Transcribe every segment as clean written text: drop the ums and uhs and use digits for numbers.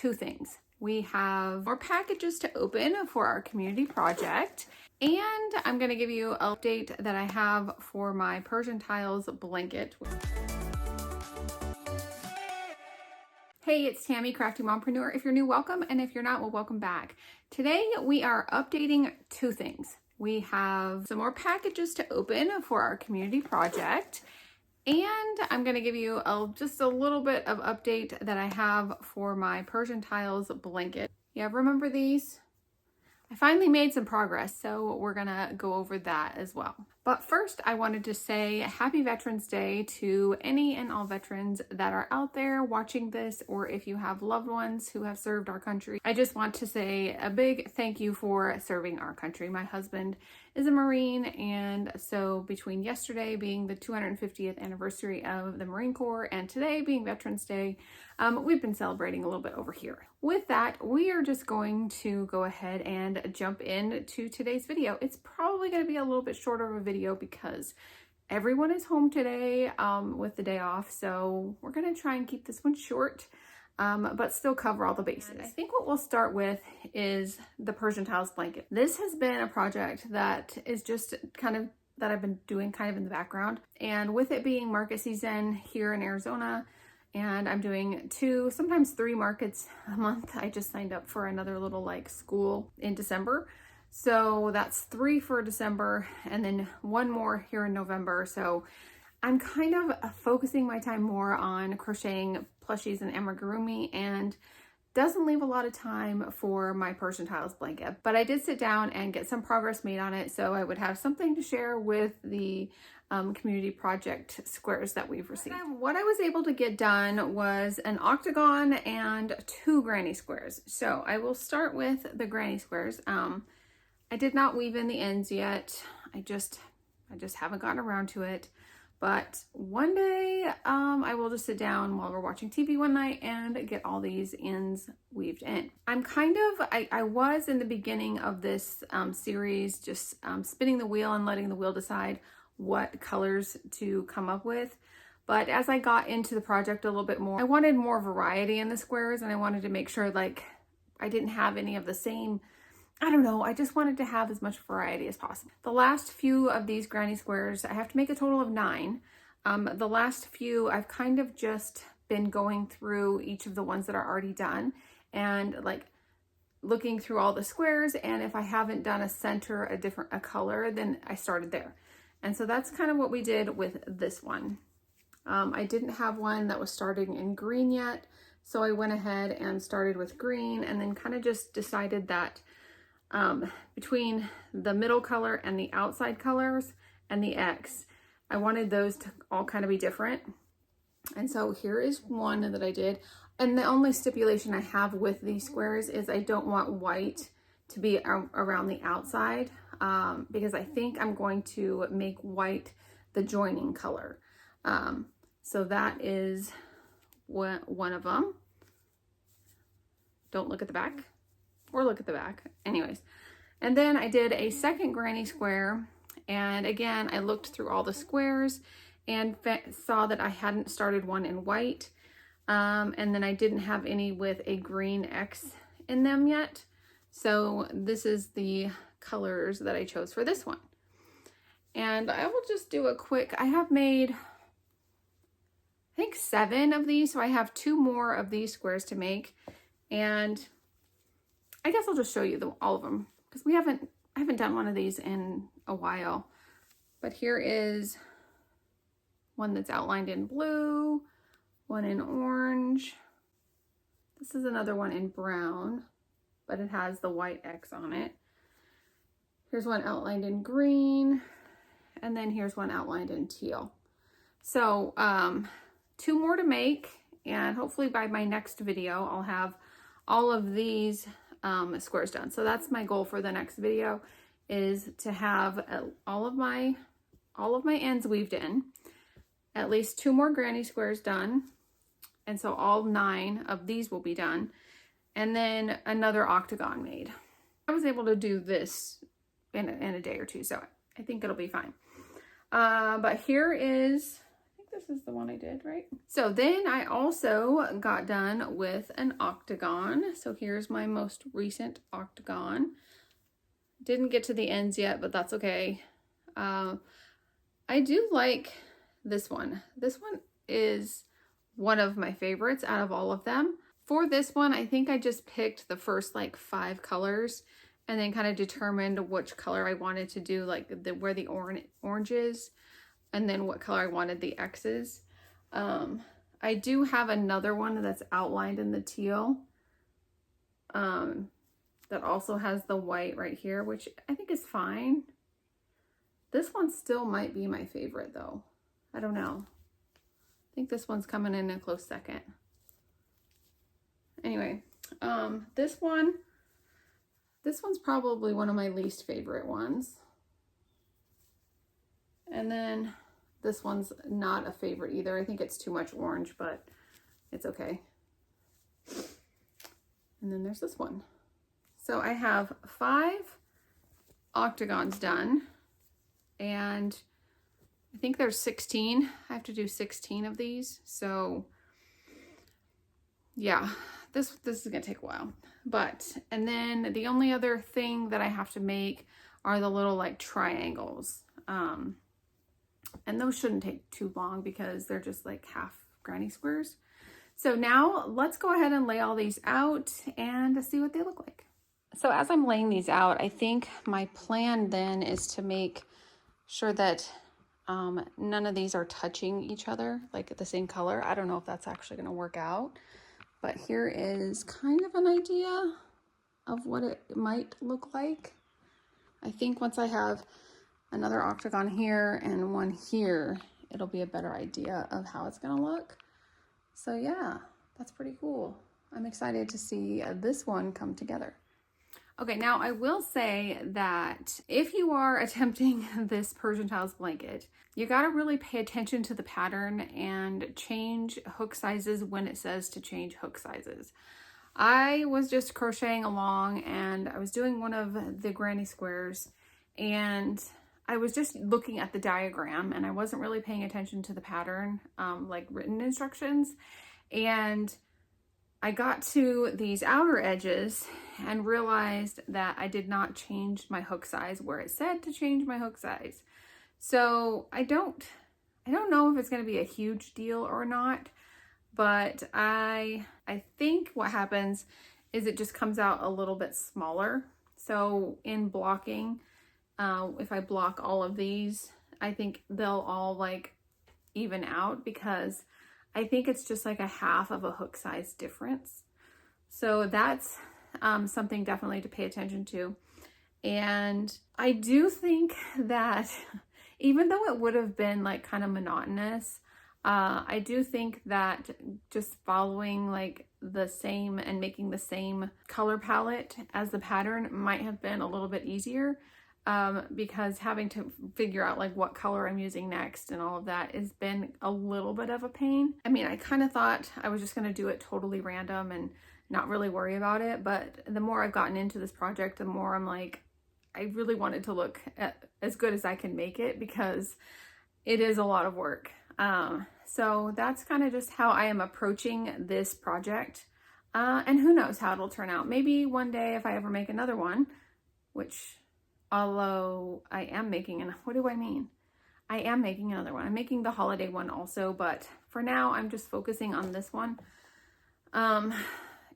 two things. We have more packages to open for our community project, and I'm going to give you an update that I have for my Persian Tiles blanket. Hey, it's Tami, Crafty Mompreneur. If you're new, welcome, and if you're not, well, welcome back. Today we are updating two things. We have some more packages to open for our community project, and I'm going to give you just a little bit of update that I have for my Persian Tiles blanket. Yeah, remember these? I finally made some progress, so we're going to go over that as well. But first, I wanted to say Happy Veterans Day to any and all veterans that are out there watching this, or if you have loved ones who have served our country. I just want to say a big thank you for serving our country. My husband is a Marine, and so between yesterday being the 250th anniversary of the Marine Corps and today being Veterans Day, we've been celebrating a little bit over here. With that, we are just going to go ahead and jump into today's video. It's probably going to be a little bit shorter of a video because everyone is home today with the day off, so we're going to try and keep this one short, but still cover all the bases. I think what we'll start with is the Persian Tiles blanket. This has been a project that is just kind of that I've been doing kind of in the background, and with it being market season here in Arizona, and I'm doing 2, sometimes 3 markets a month. I just signed up for another little like school in December. So that's 3 for December and then 1 more here in November. So I'm kind of focusing my time more on crocheting plushies and amigurumi, and doesn't leave a lot of time for my Persian Tiles blanket. But I did sit down and get some progress made on it, so I would have something to share with the community project squares that we've received. What I was able to get done was an octagon and 2 granny squares. So I will start with the granny squares. I did not weave in the ends yet. I just haven't gotten around to it. But one day I will just sit down while we're watching TV one night and get all these ends weaved in. I'm kind of, I was in the beginning of this series just spinning the wheel and letting the wheel decide what colors to come up with. But as I got into the project a little bit more, I wanted more variety in the squares, and I wanted to make sure like I didn't have any of the same, I don't know, I just wanted to have as much variety as possible. The last few of these granny squares, I have to make a total of 9. The last few, I've kind of just been going through each of the ones that are already done and like looking through all the squares, and if I haven't done a center, a color, then I started there. And so that's kind of what we did with this one. I didn't have one that was starting in green yet, so I went ahead and started with green, and then kind of just decided that between the middle color and the outside colors and the X, I wanted those to all kind of be different. And so here is one that I did. And the only stipulation I have with these squares is I don't want white to be around the outside, because I think I'm going to make white the joining color. So that is one of them. Don't look at the back, or look at the back. Anyways, and then I did a second granny square, and again I looked through all the squares and saw that I hadn't started one in white, and then I didn't have any with a green X in them yet. So this is the colors that I chose for this one. And I will just do a quick, I have made, I think 7 of these, so I have 2 more of these squares to make. And I guess I'll just show you all of them, because I haven't done one of these in a while. But here is one that's outlined in blue, one in orange. This is another one in brown, but it has the white X on it. Here's one outlined in green, and then here's one outlined in teal. So 2 more to make, and hopefully by my next video I'll have all of these squares done. So that's my goal for the next video, is to have all of my ends weaved in, at least 2 more granny squares done, and so all 9 of these will be done, and then another octagon made. I was able to do this in a day or 2, so I think it'll be fine. But here is, I think this is the one I did, right? So then I also got done with an octagon. So here's my most recent octagon. Didn't get to the ends yet, but that's okay. I do like this one. This one is one of my favorites out of all of them. For this one, I think I just picked the first like 5 colors and then kind of determined which color I wanted to do, like where the orange is, and then what color I wanted the X's. I do have another one that's outlined in the teal that also has the white right here, which I think is fine. This one still might be my favorite though. I don't know. I think this one's coming in a close second. Anyway, this one's probably one of my least favorite ones. And then this one's not a favorite either. I think it's too much orange, but it's okay. And then there's this one. So I have 5 octagons done, and I think there's 16. I have to do 16 of these. So yeah, this is gonna take a while. And then the only other thing that I have to make are the little like triangles. And those shouldn't take too long because they're just like half granny squares. So now let's go ahead and lay all these out and see what they look like. So as I'm laying these out, I think my plan then is to make sure that none of these are touching each other, like the same color. I don't know if that's actually going to work out, but here is kind of an idea of what it might look like. I think once I have another octagon here and one here, it'll be a better idea of how it's going to look. So yeah, that's pretty cool. I'm excited to see this one come together. Okay, now I will say that if you are attempting this Persian Tiles blanket, you got to really pay attention to the pattern and change hook sizes when it says to change hook sizes. I was just crocheting along and I was doing one of the granny squares, and I was just looking at the diagram and I wasn't really paying attention to the pattern, like written instructions. And I got to these outer edges and realized that I did not change my hook size where it said to change my hook size. So I don't know if it's going to be a huge deal or not, but I think what happens is it just comes out a little bit smaller. So in blocking, if I block all of these, I think they'll all like even out, because I think it's just like a half of a hook size difference. So that's something definitely to pay attention to. And I do think that even though it would have been like kind of monotonous, I do think that just following like the same and making the same color palette as the pattern might have been a little bit easier, because having to figure out like what color I'm using next and all of that has been a little bit of a pain. I mean, I kind of thought I was just going to do it totally random and not really worry about it, but the more I've gotten into this project, the more I'm like, I really wanted to look as good as I can make it, because it is a lot of work. So that's kind of just how I am approaching this project. And who knows how it'll turn out. Maybe one day if I ever make another one, which, although I am making, what do I mean? I am making another one. I'm making the holiday one also, but for now I'm just focusing on this one.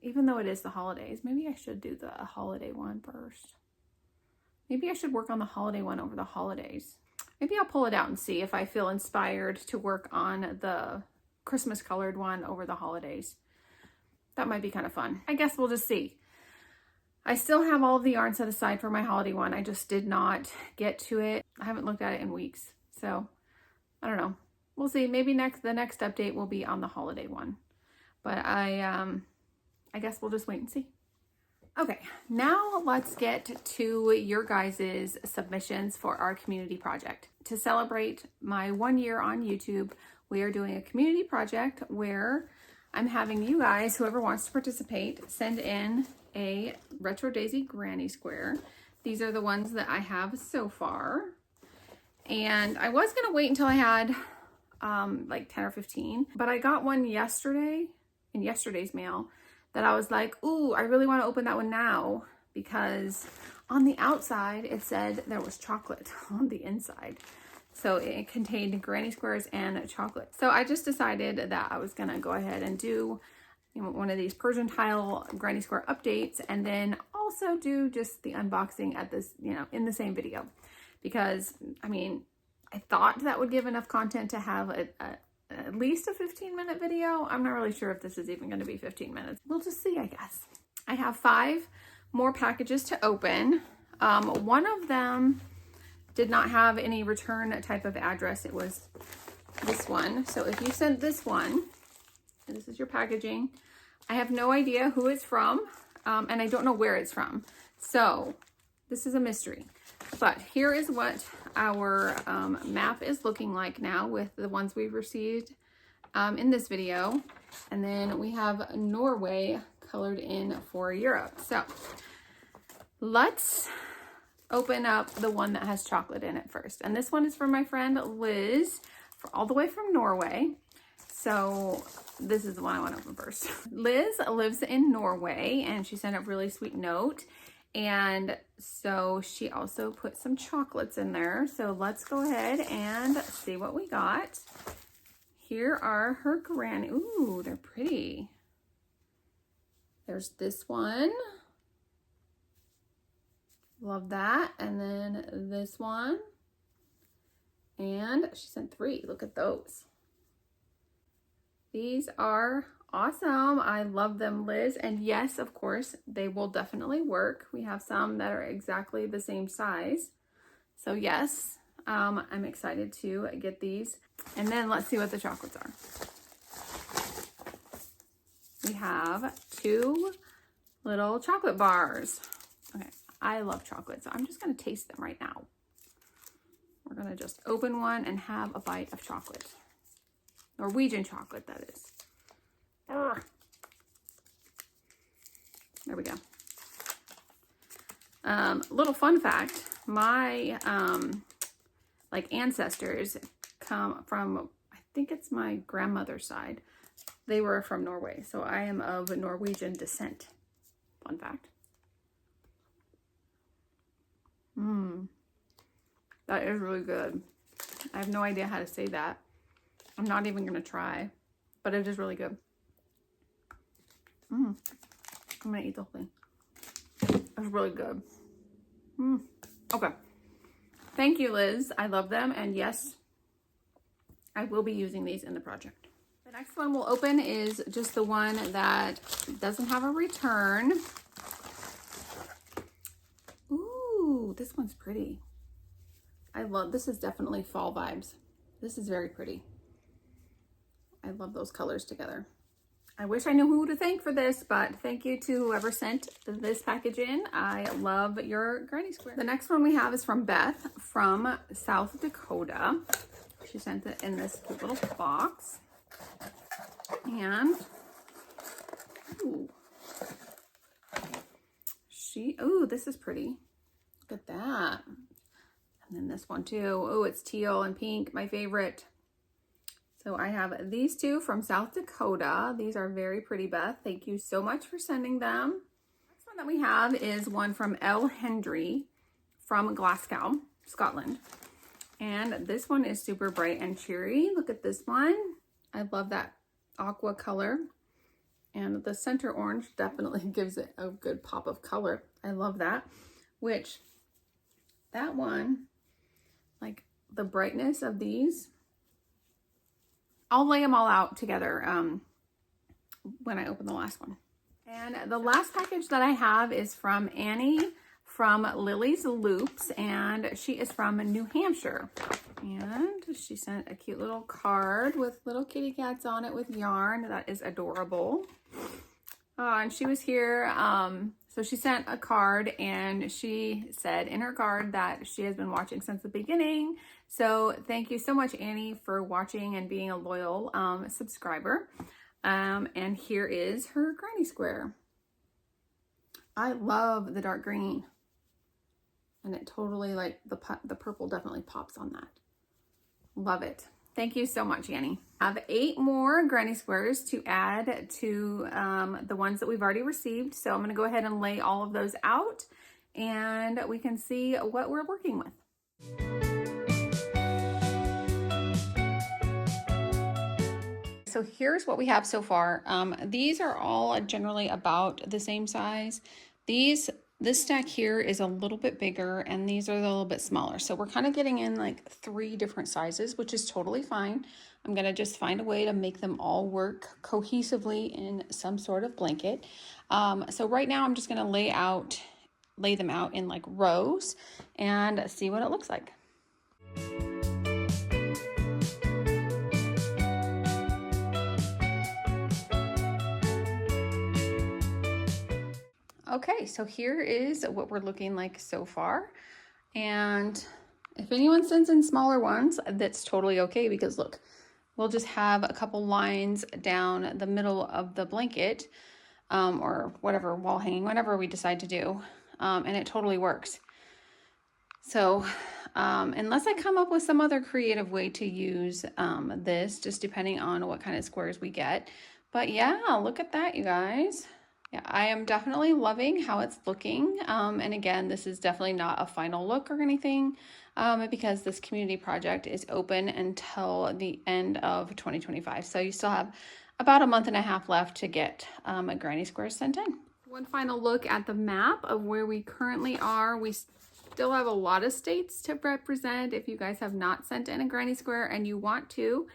Even though it is the holidays, maybe I should do the holiday one first. Maybe I should work on the holiday one over the holidays. Maybe I'll pull it out and see if I feel inspired to work on the Christmas colored one over the holidays. That might be kind of fun. I guess we'll just see. I still have all of the yarn set aside for my holiday one. I just did not get to it. I haven't looked at it in weeks. So I don't know. We'll see. Maybe the next update will be on the holiday one. But I guess we'll just wait and see. Okay, now let's get to your guys' submissions for our community project. To celebrate my 1 year on YouTube, we are doing a community project where I'm having you guys, whoever wants to participate, send in a Retro Daisy granny square. These are the ones that I have so far. And I was gonna wait until I had like 10 or 15, but I got one yesterday in yesterday's mail that I was like, ooh, I really want to open that one now, because on the outside it said there was chocolate on the inside. So it contained granny squares and chocolate. So I just decided that I was gonna go ahead and do, you know, one of these Persian tile granny square updates, and then also do just the unboxing at this, you know, in the same video, because I mean, I thought that would give enough content to have at least a 15-minute video. I'm not really sure if this is even going to be 15 minutes. We'll just see, I guess. I have 5 more packages to open. One of them did not have any return type of address. It was this one. So if you sent this one, this is your packaging. I have no idea who it's from, and I don't know where it's from. So this is a mystery. But here is what our map is looking like now with the ones we've received in this video. And then we have Norway colored in for Europe. So let's open up the one that has chocolate in it first. And this one is from my friend Liz, all the way from Norway. So this is the one I want to open first. Liz lives in Norway, and she sent a really sweet note. And so she also put some chocolates in there. So let's go ahead and see what we got. Here are her granny. Ooh, they're pretty. There's this one. Love that. And then this one. And she sent 3. Look at those. These are awesome. I love them, Liz. And yes, of course, they will definitely work. We have some that are exactly the same size. So yes, I'm excited to get these. And then let's see what the chocolates are. We have 2 little chocolate bars. Okay, I love chocolate, so I'm just gonna taste them right now. We're gonna just open one and have a bite of chocolate. Norwegian chocolate, that is. Urgh. There we go. Little fun fact, my like ancestors come from, I think it's my grandmother's side. They were from Norway, so I am of Norwegian descent. Fun fact. That is really good. I have no idea how to say that. I'm not even gonna try, but it is really good. I'm gonna eat the whole thing. It's really good. Okay. Thank you, Liz. I love them. And yes, I will be using these in the project. The next one we'll open is just the one that doesn't have a return. Ooh, this one's pretty. I love, this is definitely fall vibes. This is very pretty. I love those colors together. I wish I knew who to thank for this, but thank you to whoever sent this package in. I love your granny square. The next one we have is from Beth from South Dakota. She sent it in this cute little box. And, ooh, this is pretty. Look at that. And then this one too. Oh, it's teal and pink, my favorite. So I have these 2 from South Dakota. These are very pretty, Beth. Thank you so much for sending them. Next one that we have is one from L. Hendry from Glasgow, Scotland. And this one is super bright and cheery. Look at this one. I love that aqua color. And the center orange definitely gives it a good pop of color. I love that. Which, that one, like the brightness of these, I'll lay them all out together when I open the last one. And the last package that I have is from Annie from Lily's Loops, and she is from New Hampshire. And she sent a cute little card with little kitty cats on it with yarn. That is adorable. And she was here, so she sent a card, and she said in her card that she has been watching since the beginning. So thank you so much, Annie, for watching and being a loyal subscriber. And here is her granny square. I love the dark green, and it totally, like, the purple definitely pops on that. Love it. Thank you so much, Annie. I have 8 more granny squares to add to the ones that we've already received. So I'm going to go ahead and lay all of those out and we can see what we're working with. So here's what we have so far. These are all generally about the same size. This stack here is a little bit bigger and these are a little bit smaller. So we're kind of getting in like 3 different sizes, which is totally fine. I'm gonna just find a way to make them all work cohesively in some sort of blanket. So right now I'm just gonna lay them out in like rows and see what it looks like. Okay, so here is what we're looking like so far. And if anyone sends in smaller ones, that's totally okay, because look, we'll just have a couple lines down the middle of the blanket or whatever, wall hanging, whatever we decide to do, and it totally works. So unless I come up with some other creative way to use this, just depending on what kind of squares we get. But yeah, look at that, you guys. Yeah, I am definitely loving how it's looking. And again, this is definitely not a final look or anything because this community project is open until the end of 2025. So you still have about a month and a half left to get a granny square sent in. One final look at the map of where we currently are. We still have a lot of states to represent. If you guys have not sent in a granny square and you want to,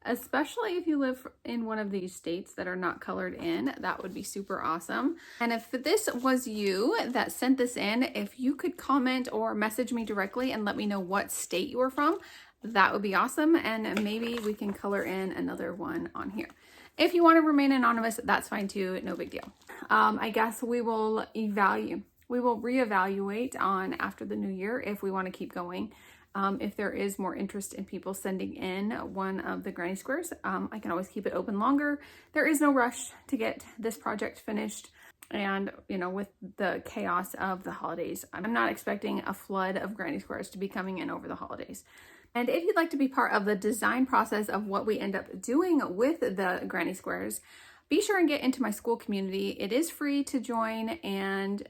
especially if you live in one of these states that are not colored in, that would be super awesome. And if this was you that sent this in, if you could comment or message me directly and let me know what state you are from, that would be awesome. And maybe we can color in another one on here. If you want to remain anonymous, that's fine too, no big deal. I guess we will reevaluate on after the new year if we want to keep going. If there is more interest in people sending in one of the granny squares, I can always keep it open longer. There is no rush to get this project finished. And, you know, with the chaos of the holidays, I'm not expecting a flood of granny squares to be coming in over the holidays. And if you'd like to be part of the design process of what we end up doing with the granny squares, be sure and get into my Skool community. It is free to join, and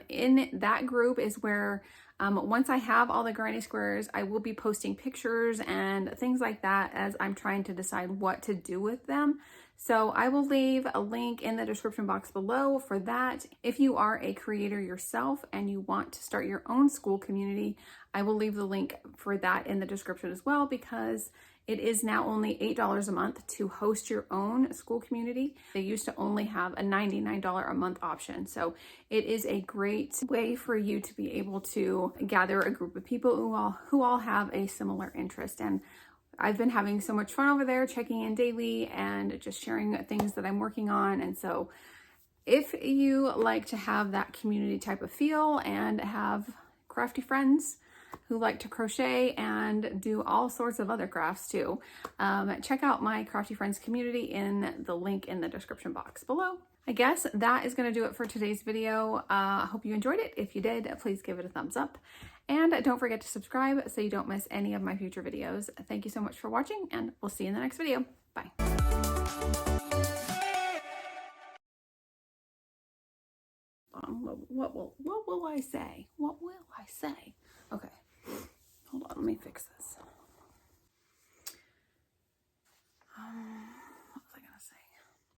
in that group is where once I have all the granny squares, I will be posting pictures and things like that as I'm trying to decide what to do with them. So I will leave a link in the description box below for that. If you are a creator yourself and you want to start your own Skool community, I will leave the link for that in the description as well, because it is now only $8 a month to host your own Skool community. They used to only have a $99 a month option. So it is a great way for you to be able to gather a group of people who all have a similar interest. And I've been having so much fun over there, checking in daily and just sharing things that I'm working on. And so if you like to have that community type of feel and have crafty friends who like to crochet and do all sorts of other crafts too, check out my Crafty Friends community in the link in the description box below. I guess that is going to do it for today's video. I hope you enjoyed it. If you did, please give it a thumbs up. And don't forget to subscribe so you don't miss any of my future videos. Thank you so much for watching, and we'll see you in the next video. Bye. What will I say? What will I say? Okay. Hold on, let me fix this.